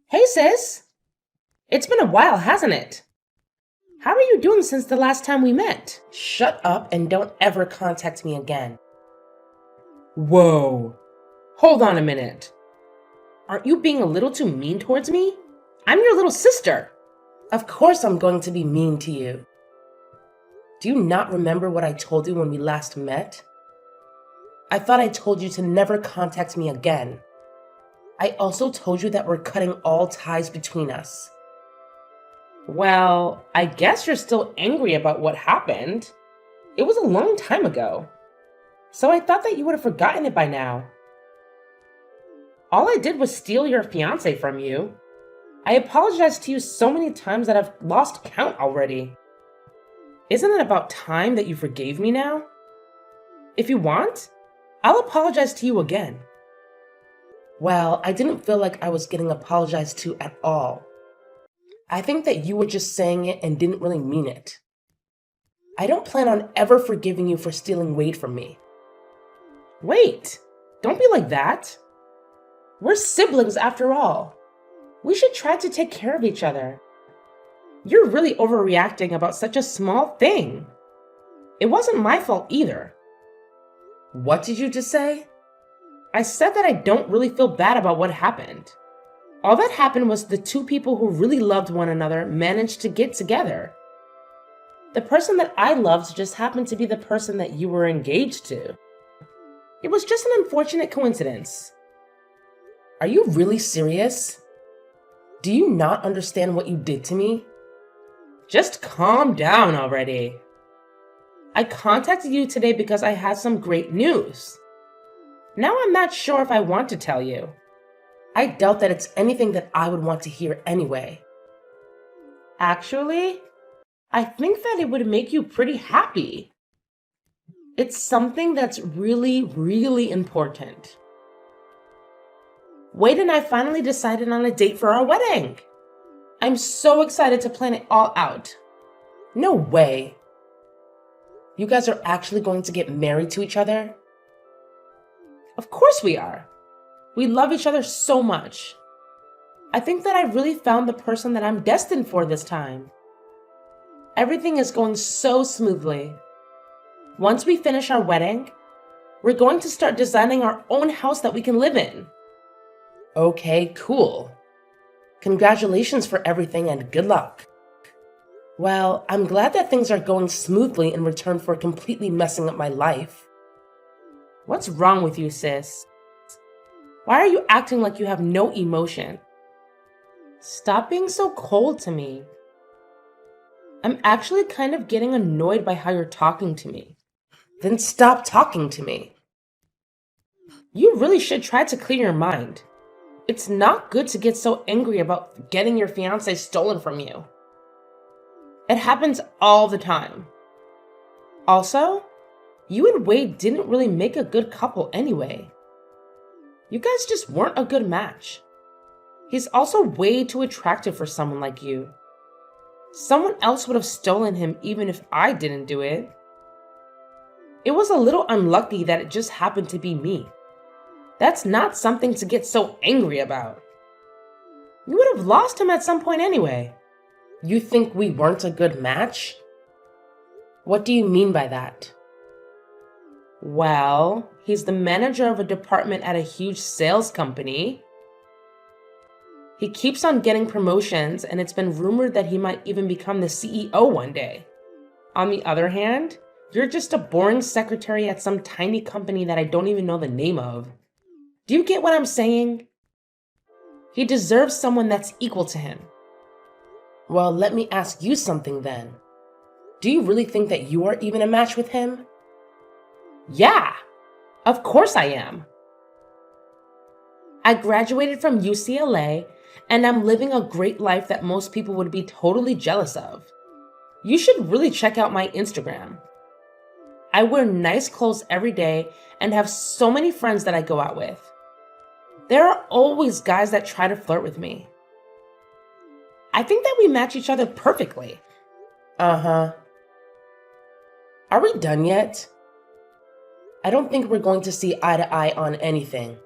Hey sis, it's been a while, hasn't it? How are you doing since the last time we met? Shut up and don't ever contact me again. Whoa, hold on a minute. Aren't you being a little too mean towards me? I'm your little sister. Of course I'm going to be mean to you. Do you not remember what I told you when we last met? I thought I told you to never contact me again. I also told you that we're cutting all ties between us. Well, I guess you're still angry about what happened. It was a long time ago. So I thought that you would have forgotten it by now. All I did was steal your fiance from you. I apologized to you so many times that I've lost count already. Isn't it about time that you forgave me now? If you want, I'll apologize to you again. Well, I didn't feel like I was getting apologized to at all. I think that you were just saying it and didn't really mean it. I don't plan on ever forgiving you for stealing Wade from me. Wait, don't be like that. We're siblings after all. We should try to take care of each other. You're really overreacting about such a small thing. It wasn't my fault either. What did you just say? I said that I don't really feel bad about what happened. All that happened was the two people who really loved one another managed to get together. The person that I loved just happened to be the person that you were engaged to. It was just an unfortunate coincidence. Are you really serious? Do you not understand what you did to me? Just calm down already. I contacted you today because I had some great news. Now I'm not sure if I want to tell you. I doubt that it's anything that I would want to hear anyway. Actually, I think that it would make you pretty happy. It's something that's really, really important. Wade and I finally decided on a date for our wedding. I'm so excited to plan it all out. No way. You guys are actually going to get married to each other? Of course we are. We love each other so much. I think that I really found the person that I'm destined for this time. Everything is going so smoothly. Once we finish our wedding, we're going to start designing our own house that we can live in. Okay, cool. Congratulations for everything and good luck. Well, I'm glad that things are going smoothly in return for completely messing up my life. What's wrong with you, sis? Why are you acting like you have no emotion? Stop being so cold to me. I'm actually kind of getting annoyed by how you're talking to me. Then stop talking to me. You really should try to clear your mind. It's not good to get so angry about getting your fiance stolen from you. It happens all the time. Also, you and Wade didn't really make a good couple anyway. You guys just weren't a good match. He's also way too attractive for someone like you. Someone else would have stolen him even if I didn't do it. It was a little unlucky that it just happened to be me. That's not something to get so angry about. You would have lost him at some point anyway. You think we weren't a good match? What do you mean by that? Well, he's the manager of a department at a huge sales company. He keeps on getting promotions, and it's been rumored that he might even become the CEO one day. On the other hand, you're just a boring secretary at some tiny company that I don't even know the name of. Do you get what I'm saying? He deserves someone that's equal to him. Well, let me ask you something then. Do you really think that you are even a match with him? Yeah, of course I am. I graduated from UCLA, and I'm living a great life that most people would be totally jealous of. You should really check out my Instagram. I wear nice clothes every day and have so many friends that I go out with. There are always guys that try to flirt with me. I think that we match each other perfectly. Uh-huh. Are we done yet? I don't think we're going to see eye to eye on anything.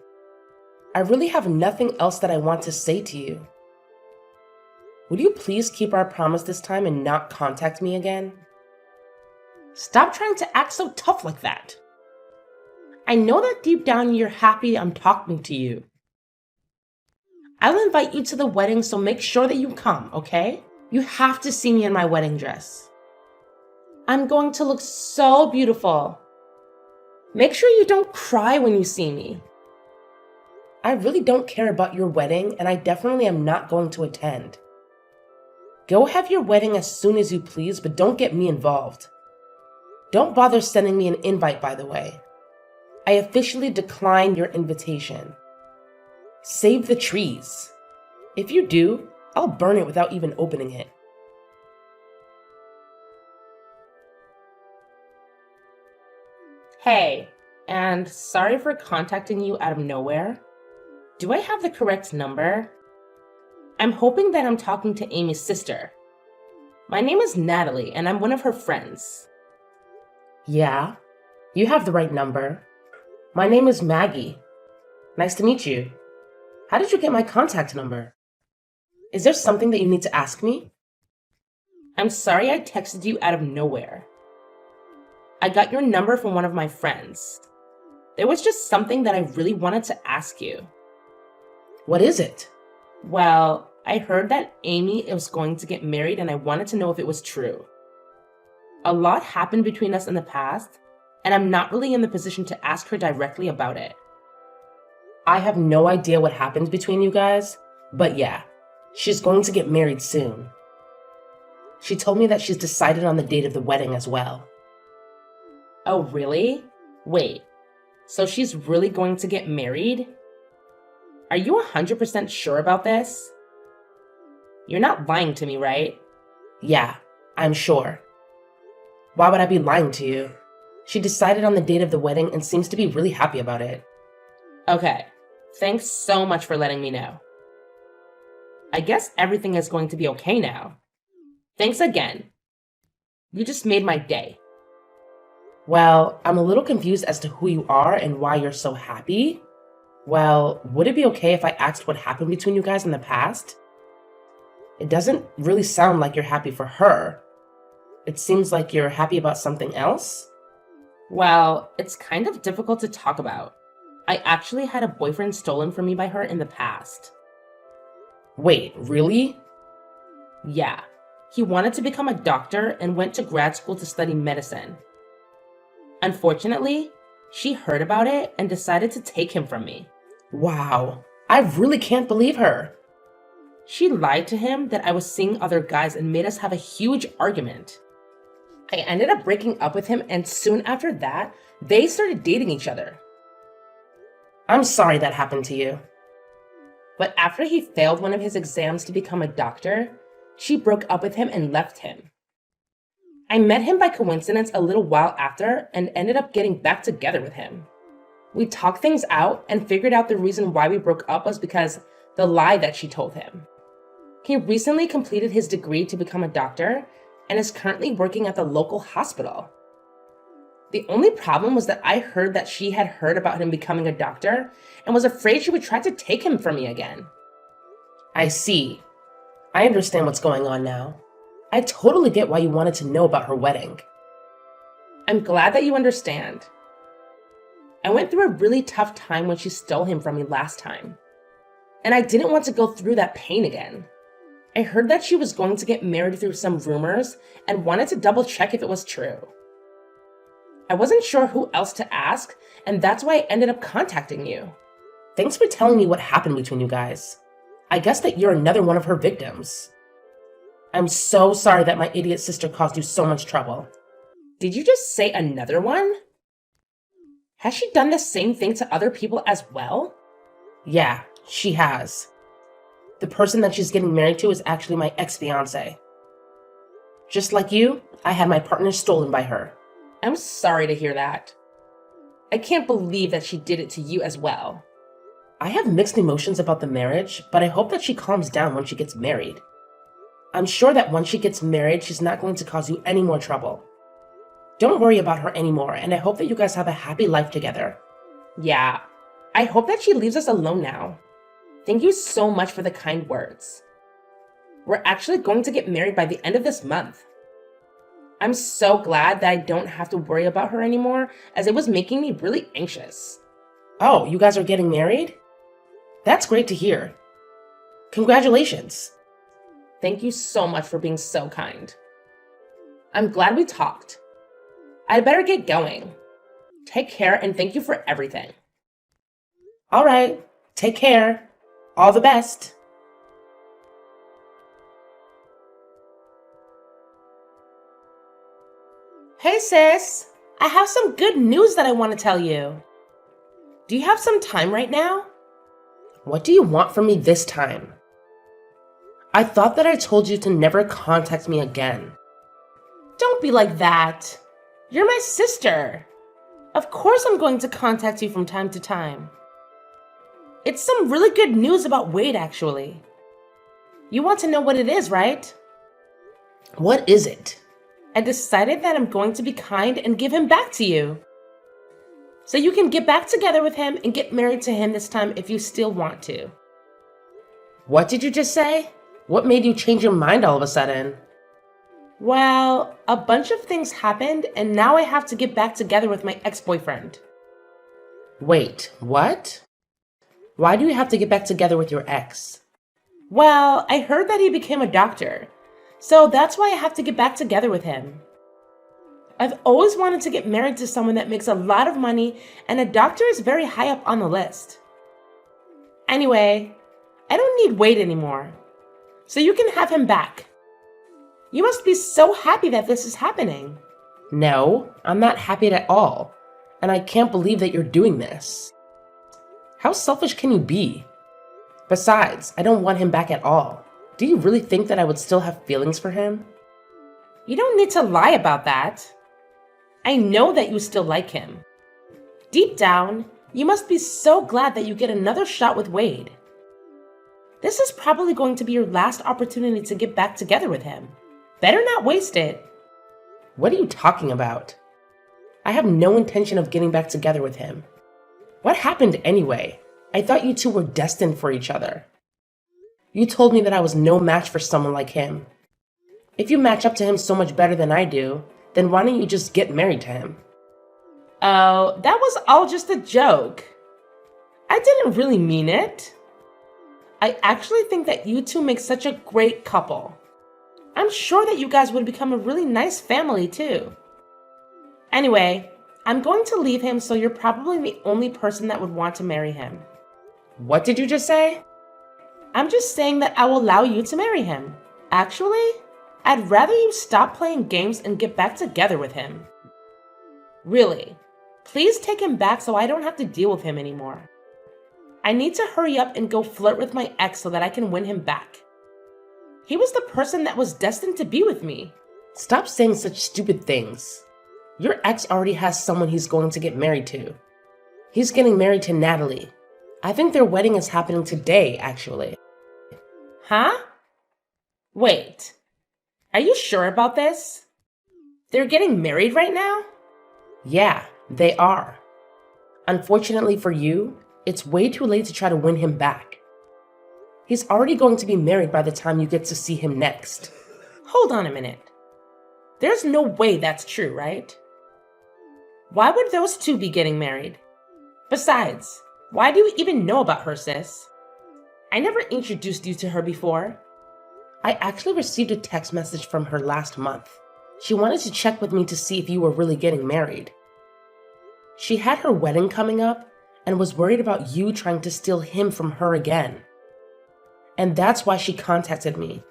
I really have nothing else that I want to say to you. Would you please keep our promise this time and not contact me again? Stop trying to act so tough like that. I know that deep down you're happy I'm talking to you. I'll invite you to the wedding, so make sure that you come, okay? You have to see me in my wedding dress. I'm going to look so beautiful. Make sure you don't cry when you see me. I really don't care about your wedding, and I definitely am not going to attend. Go have your wedding as soon as you please, but don't get me involved. Don't bother sending me an invite, by the way. I officially decline your invitation. Save the trees. If you do, I'll burn it without even opening it. Hey, and sorry for contacting you out of nowhere. Do I have the correct number? I'm hoping that I'm talking to Amy's sister. My name is Natalie, and I'm one of her friends. Yeah, you have the right number. My name is Maggie. Nice to meet you. How did you get my contact number? Is there something that you need to ask me? I'm sorry I texted you out of nowhere. I got your number from one of my friends. There was just something that I really wanted to ask you. What is it? Well, I heard that Amy was going to get married, and I wanted to know if it was true. A lot happened between us in the past, and I'm not really in the position to ask her directly about it. I have no idea what happened between you guys, but yeah, she's going to get married soon. She told me that she's decided on the date of the wedding as well. Oh, really? Wait, so she's really going to get married? Are you 100% sure about this? You're not lying to me, right? Yeah, I'm sure. Why would I be lying to you? She decided on the date of the wedding and seems to be really happy about it. Okay, thanks so much for letting me know. I guess everything is going to be okay now. Thanks again. You just made my day. Well, I'm a little confused as to who you are and why you're so happy. Well, would it be okay if I asked what happened between you guys in the past? It doesn't really sound like you're happy for her. It seems like you're happy about something else. Well, it's kind of difficult to talk about. I actually had a boyfriend stolen from me by her in the past. Wait, really? Yeah, he wanted to become a doctor and went to grad school to study medicine. Unfortunately, she heard about it and decided to take him from me. Wow, I really can't believe her. She lied to him that I was seeing other guys and made us have a huge argument. I ended up breaking up with him, and soon after that, they started dating each other. I'm sorry that happened to you. But after he failed one of his exams to become a doctor, she broke up with him and left him. I met him by coincidence a little while after and ended up getting back together with him. We talked things out and figured out the reason why we broke up was because the lie that she told him. He recently completed his degree to become a doctor and is currently working at the local hospital. The only problem was that I heard that she had heard about him becoming a doctor and was afraid she would try to take him from me again. I see. I understand what's going on now. I totally get why you wanted to know about her wedding. I'm glad that you understand. I went through a really tough time when she stole him from me last time, and I didn't want to go through that pain again. I heard that she was going to get married through some rumors and wanted to double check if it was true. I wasn't sure who else to ask, and that's why I ended up contacting you. Thanks for telling me what happened between you guys. I guess that you're another one of her victims. I'm so sorry that my idiot sister caused you so much trouble. Did you just say another one? Has she done the same thing to other people as well? Yeah, she has. The person that she's getting married to is actually my ex-fiance. Just like you, I had my partner stolen by her. I'm sorry to hear that. I can't believe that she did it to you as well. I have mixed emotions about the marriage, but I hope that she calms down when she gets married. I'm sure that once she gets married, she's not going to cause you any more trouble. Don't worry about her anymore, and I hope that you guys have a happy life together. Yeah, I hope that she leaves us alone now. Thank you so much for the kind words. We're actually going to get married by the end of this month. I'm so glad that I don't have to worry about her anymore, as it was making me really anxious. Oh, you guys are getting married? That's great to hear. Congratulations. Thank you so much for being so kind. I'm glad we talked. I'd better get going. Take care and thank you for everything. All right, take care. All the best. Hey sis, I have some good news that I want to tell you. Do you have some time right now? What do you want from me this time? I thought that I told you to never contact me again. Don't be like that. You're my sister. Of course I'm going to contact you from time to time. It's some really good news about Wade, actually. You want to know what it is, right? What is it? I decided that I'm going to be kind and give him back to you. So you can get back together with him and get married to him this time if you still want to. What did you just say? What made you change your mind all of a sudden? Well, a bunch of things happened and now I have to get back together with my ex-boyfriend. Wait, what? Why do you have to get back together with your ex? Well, I heard that he became a doctor, so that's why I have to get back together with him. I've always wanted to get married to someone that makes a lot of money, and a doctor is very high up on the list. Anyway, I don't need Wade anymore, so you can have him back. You must be so happy that this is happening. No, I'm not happy at all, and I can't believe that you're doing this. How selfish can you be? Besides, I don't want him back at all. Do you really think that I would still have feelings for him? You don't need to lie about that. I know that you still like him. Deep down, you must be so glad that you get another shot with Wade. This is probably going to be your last opportunity to get back together with him. Better not waste it. What are you talking about? I have no intention of getting back together with him. What happened anyway? I thought you two were destined for each other. You told me that I was no match for someone like him. If you match up to him so much better than I do, then why don't you just get married to him? Oh, that was all just a joke. I didn't really mean it. I actually think that you two make such a great couple. I'm sure that you guys would become a really nice family too. Anyway, I'm going to leave him, so you're probably the only person that would want to marry him. What did you just say? I'm just saying that I will allow you to marry him. Actually, I'd rather you stop playing games and get back together with him. Really, please take him back so I don't have to deal with him anymore. I need to hurry up and go flirt with my ex so that I can win him back. He was the person that was destined to be with me. Stop saying such stupid things. Your ex already has someone he's going to get married to. He's getting married to Natalie. I think their wedding is happening today, actually. Huh? Wait. Are you sure about this? They're getting married right now? Yeah, they are. Unfortunately for you, it's way too late to try to win him back. He's already going to be married by the time you get to see him next. Hold on a minute. There's no way that's true, right? Why would those two be getting married? Besides, why do you even know about her, sis? I never introduced you to her before. I actually received a text message from her last month. She wanted to check with me to see if you were really getting married. She had her wedding coming up and was worried about you trying to steal him from her again. And that's why she contacted me.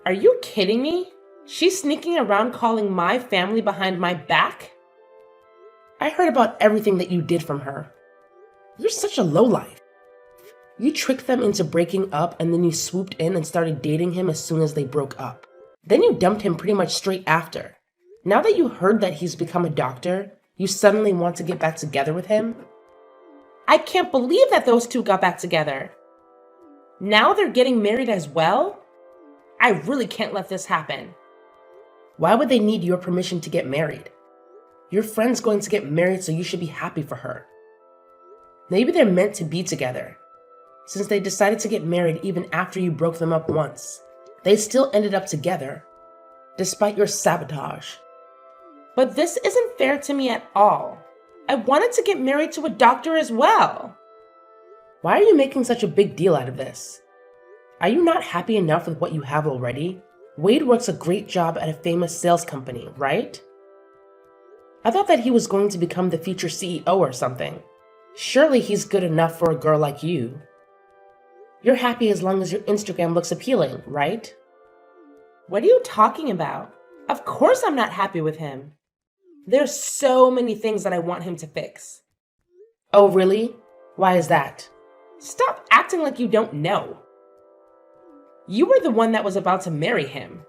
Are you kidding me? She's sneaking around calling my family behind my back? I heard about everything that you did from her. You're such a lowlife. You tricked them into breaking up and then you swooped in and started dating him as soon as they broke up. Then you dumped him pretty much straight after. Now that you heard that he's become a doctor, you suddenly want to get back together with him? I can't believe that those two got back together. Now they're getting married as well? I really can't let this happen. Why would they need your permission to get married? Your friend's going to get married, so you should be happy for her. Maybe they're meant to be together. Since they decided to get married even after you broke them up once, They still ended up together, despite your sabotage. But this isn't fair to me at all. I wanted to get married to a doctor as well. Why are you making such a big deal out of this? Are you not happy enough with what you have already? Wade works a great job at a famous sales company, right? I thought that he was going to become the future CEO or something. Surely he's good enough for a girl like you. You're happy as long as your Instagram looks appealing, right? What are you talking about? Of course I'm not happy with him. There's so many things that I want him to fix. Oh, really? Why is that? Stop acting like you don't know. You were the one that was about to marry him.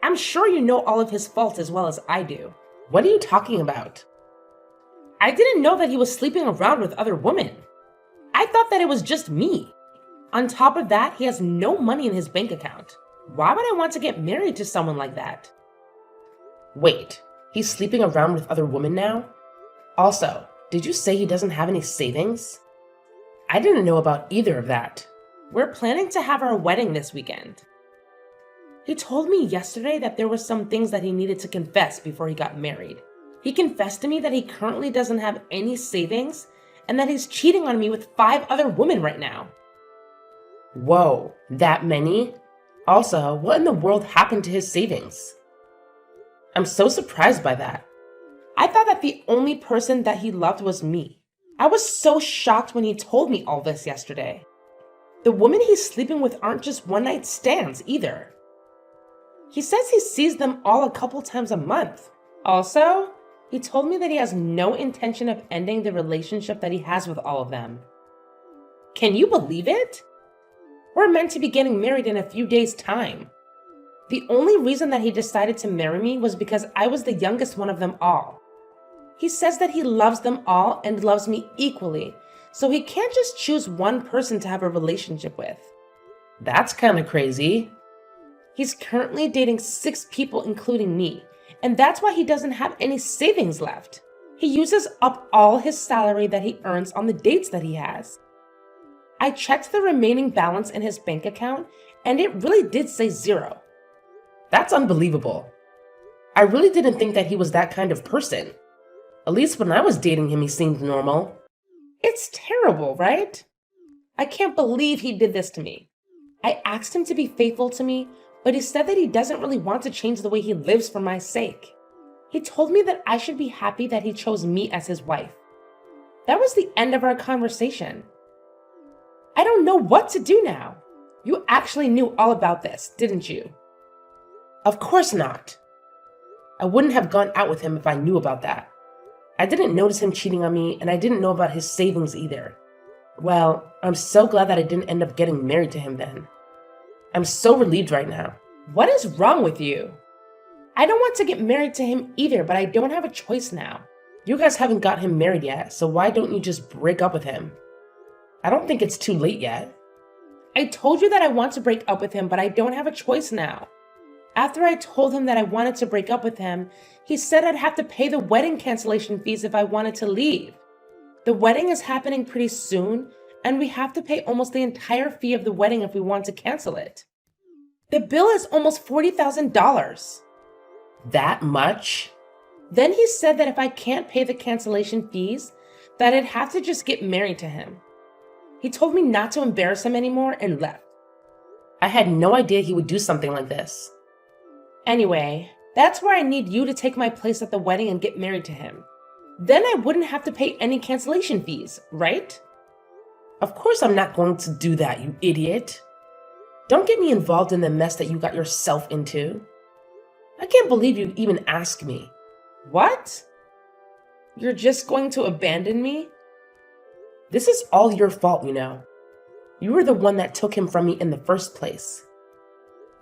I'm sure you know all of his faults as well as I do. What are you talking about? I didn't know that he was sleeping around with other women. I thought that it was just me. On top of that, he has no money in his bank account. Why would I want to get married to someone like that? Wait, he's sleeping around with other women now? Also, did you say he doesn't have any savings? I didn't know about either of that. We're planning to have our wedding this weekend. He told me yesterday that there were some things that he needed to confess before he got married. He confessed to me that he currently doesn't have any savings and that he's cheating on me with 5 other women right now. Whoa, that many? Also, what in the world happened to his savings? I'm so surprised by that. I thought that the only person that he loved was me. I was so shocked when he told me all this yesterday. The women he's sleeping with aren't just one-night stands either. He says he sees them all a couple times a month. Also, he told me that he has no intention of ending the relationship that he has with all of them. Can you believe it? We're meant to be getting married in a few days' time. The only reason that he decided to marry me was because I was the youngest one of them all. He says that he loves them all and loves me equally, so he can't just choose one person to have a relationship with. That's kind of crazy. He's currently dating 6 people, including me, and that's why he doesn't have any savings left. He uses up all his salary that he earns on the dates that he has. I checked the remaining balance in his bank account, and it really did say 0. That's unbelievable. I really didn't think that he was that kind of person. At least when I was dating him, he seemed normal. It's terrible, right? I can't believe he did this to me. I asked him to be faithful to me, but he said that he doesn't really want to change the way he lives for my sake. He told me that I should be happy that he chose me as his wife. That was the end of our conversation. I don't know what to do now. You actually knew all about this, didn't you? Of course not. I wouldn't have gone out with him if I knew about that. I didn't notice him cheating on me, and I didn't know about his savings either. Well, I'm so glad that I didn't end up getting married to him then. I'm so relieved right now. What is wrong with you? I don't want to get married to him either, but I don't have a choice now. You guys haven't got him married yet, so why don't you just break up with him? I don't think it's too late yet. I told you that I want to break up with him, but I don't have a choice now. After I told him that I wanted to break up with him, he said I'd have to pay the wedding cancellation fees if I wanted to leave. The wedding is happening pretty soon, and we have to pay almost the entire fee of the wedding if we want to cancel it. The bill is almost $40,000. That much? Then he said that if I can't pay the cancellation fees, that I'd have to just get married to him. He told me not to embarrass him anymore and left. I had no idea he would do something like this. Anyway, that's where I need you to take my place at the wedding and get married to him. Then I wouldn't have to pay any cancellation fees, right? Of course I'm not going to do that, you idiot. Don't get me involved in the mess that you got yourself into. I can't believe you even asked me. What? You're just going to abandon me? This is all your fault, you know. You were the one that took him from me in the first place.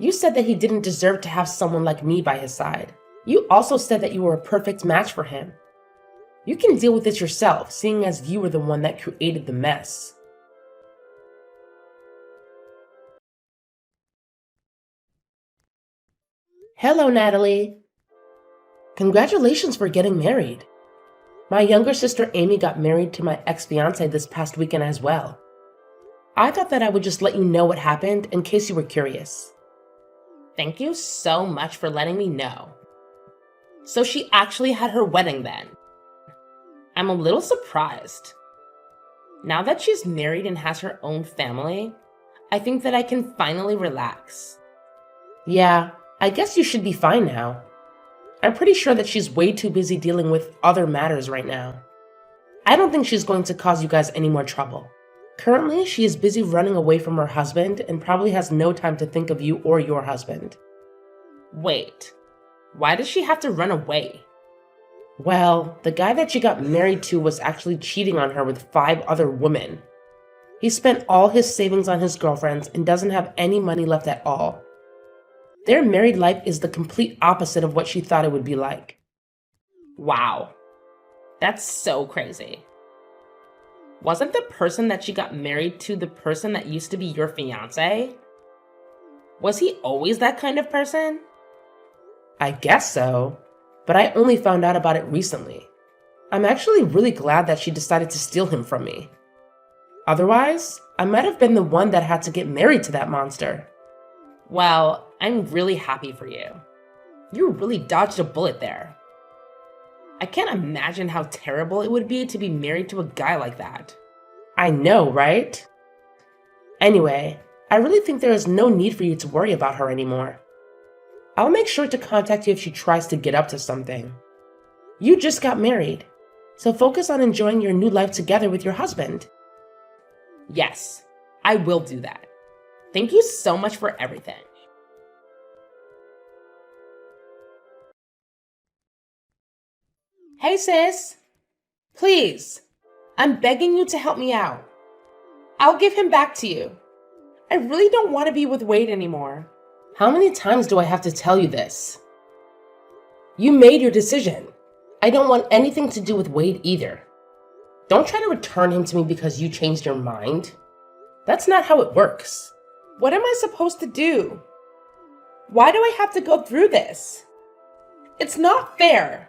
You said that he didn't deserve to have someone like me by his side. You also said that you were a perfect match for him. You can deal with this yourself, seeing as you were the one that created the mess. Hello, Natalie. Congratulations for getting married. My younger sister Amy got married to my ex-fiance this past weekend as well. I thought that I would just let you know what happened in case you were curious. Thank you so much for letting me know. So she actually had her wedding then. I'm a little surprised. Now that she's married and has her own family, I think that I can finally relax. Yeah, I guess you should be fine now. I'm pretty sure that she's way too busy dealing with other matters right now. I don't think she's going to cause you guys any more trouble. Currently, she is busy running away from her husband and probably has no time to think of you or your husband. Wait, why does she have to run away? Well, the guy that she got married to was actually cheating on her with 5 other women. He spent all his savings on his girlfriends and doesn't have any money left at all. Their married life is the complete opposite of what she thought it would be like. Wow, that's so crazy. Wasn't the person that she got married to the person that used to be your fiancé? Was he always that kind of person? I guess so, but I only found out about it recently. I'm actually really glad that she decided to steal him from me. Otherwise, I might have been the one that had to get married to that monster. Well, I'm really happy for you. You really dodged a bullet there. I can't imagine how terrible it would be to be married to a guy like that. I know, right? Anyway, I really think there is no need for you to worry about her anymore. I'll make sure to contact you if she tries to get up to something. You just got married, so focus on enjoying your new life together with your husband. Yes, I will do that. Thank you so much for everything. Hey sis, please, I'm begging you to help me out. I'll give him back to you. I really don't want to be with Wade anymore. How many times do I have to tell you this? You made your decision. I don't want anything to do with Wade either. Don't try to return him to me because you changed your mind. That's not how it works. What am I supposed to do? Why do I have to go through this? It's not fair.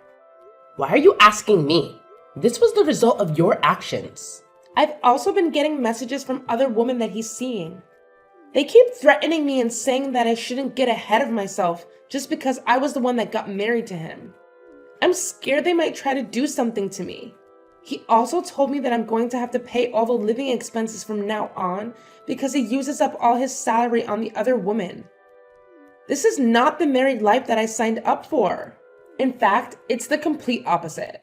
Why are you asking me? This was the result of your actions. I've also been getting messages from other women that he's seeing. They keep threatening me and saying that I shouldn't get ahead of myself just because I was the one that got married to him. I'm scared they might try to do something to me. He also told me that I'm going to have to pay all the living expenses from now on because he uses up all his salary on the other woman. This is not the married life that I signed up for. In fact, it's the complete opposite.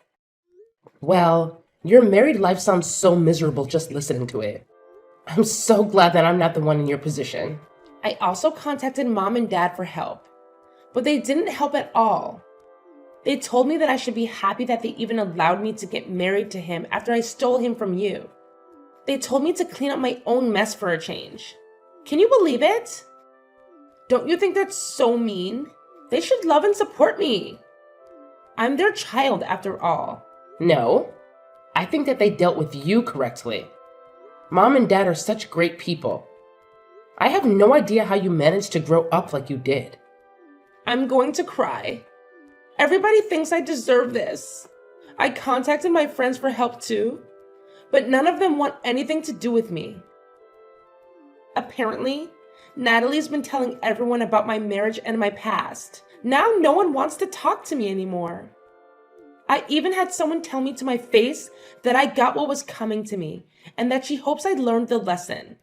Well, your married life sounds so miserable just listening to it. I'm so glad that I'm not the one in your position. I also contacted mom and dad for help, but they didn't help at all. They told me that I should be happy that they even allowed me to get married to him after I stole him from you. They told me to clean up my own mess for a change. Can you believe it? Don't you think that's so mean? They should love and support me. I'm their child after all. No, I think that they dealt with you correctly. Mom and dad are such great people. I have no idea how you managed to grow up like you did. I'm going to cry. Everybody thinks I deserve this. I contacted my friends for help too, but none of them want anything to do with me. Apparently, Natalie's been telling everyone about my marriage and my past. Now no one wants to talk to me anymore. I even had someone tell me to my face that I got what was coming to me and that she hopes I learned the lesson.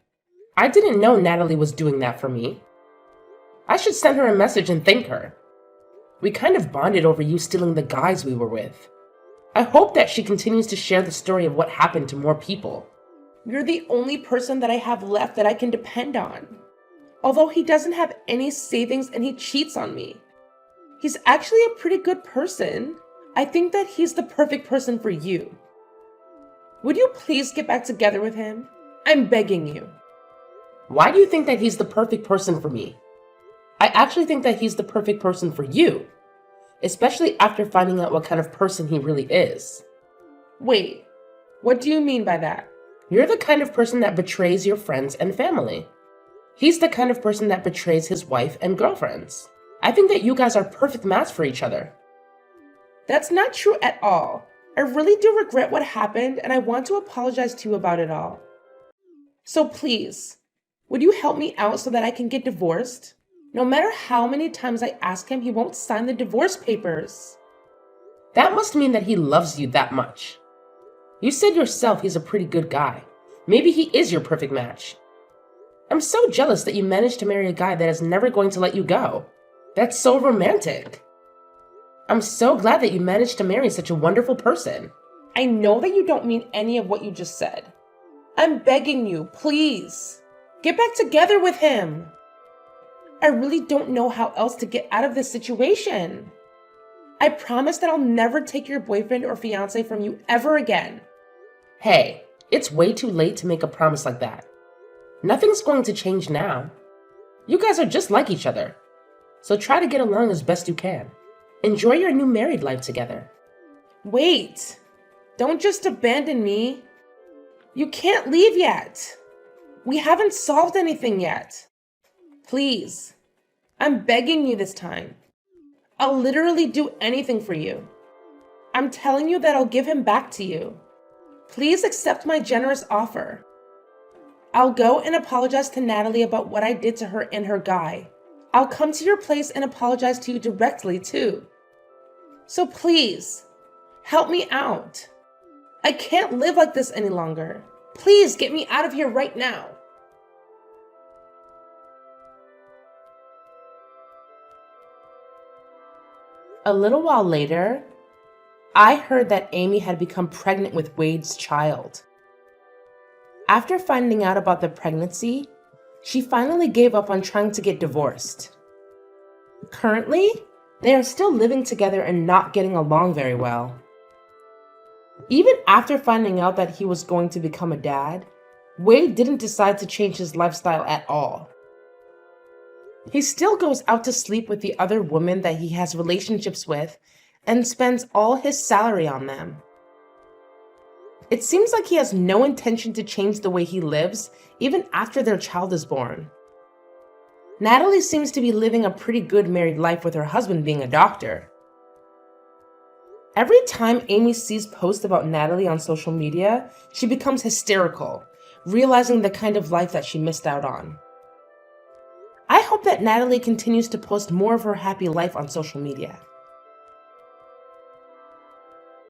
I didn't know Natalie was doing that for me. I should send her a message and thank her. We kind of bonded over you stealing the guys we were with. I hope that she continues to share the story of what happened to more people. You're the only person that I have left that I can depend on. Although he doesn't have any savings and he cheats on me. He's actually a pretty good person. I think that he's the perfect person for you. Would you please get back together with him? I'm begging you. Why do you think that he's the perfect person for me? I actually think that he's the perfect person for you, especially after finding out what kind of person he really is. Wait, what do you mean by that? You're the kind of person that betrays your friends and family. He's the kind of person that betrays his wife and girlfriends. I think that you guys are a perfect match for each other. That's not true at all. I really do regret what happened and I want to apologize to you about it all. So please, would you help me out so that I can get divorced? No matter how many times I ask him, he won't sign the divorce papers. That must mean that he loves you that much. You said yourself he's a pretty good guy. Maybe he is your perfect match. I'm so jealous that you managed to marry a guy that is never going to let you go. That's so romantic. I'm so glad that you managed to marry such a wonderful person. I know that you don't mean any of what you just said. I'm begging you, please. Get back together with him. I really don't know how else to get out of this situation. I promise that I'll never take your boyfriend or fiance from you ever again. Hey, it's way too late to make a promise like that. Nothing's going to change now. You guys are just like each other. So try to get along as best you can. Enjoy your new married life together. Wait, don't just abandon me. You can't leave yet. We haven't solved anything yet. Please, I'm begging you this time. I'll literally do anything for you. I'm telling you that I'll give him back to you. Please accept my generous offer. I'll go and apologize to Natalie about what I did to her and her guy. I'll come to your place and apologize to you directly too. So please, help me out. I can't live like this any longer. Please get me out of here right now. A little while later, I heard that Amy had become pregnant with Wade's child. After finding out about the pregnancy, she finally gave up on trying to get divorced. Currently, they are still living together and not getting along very well. Even after finding out that he was going to become a dad, Wade didn't decide to change his lifestyle at all. He still goes out to sleep with the other women that he has relationships with and spends all his salary on them. It seems like he has no intention to change the way he lives, even after their child is born. Natalie seems to be living a pretty good married life with her husband being a doctor. Every time Amy sees posts about Natalie on social media, she becomes hysterical, realizing the kind of life that she missed out on. I hope that Natalie continues to post more of her happy life on social media.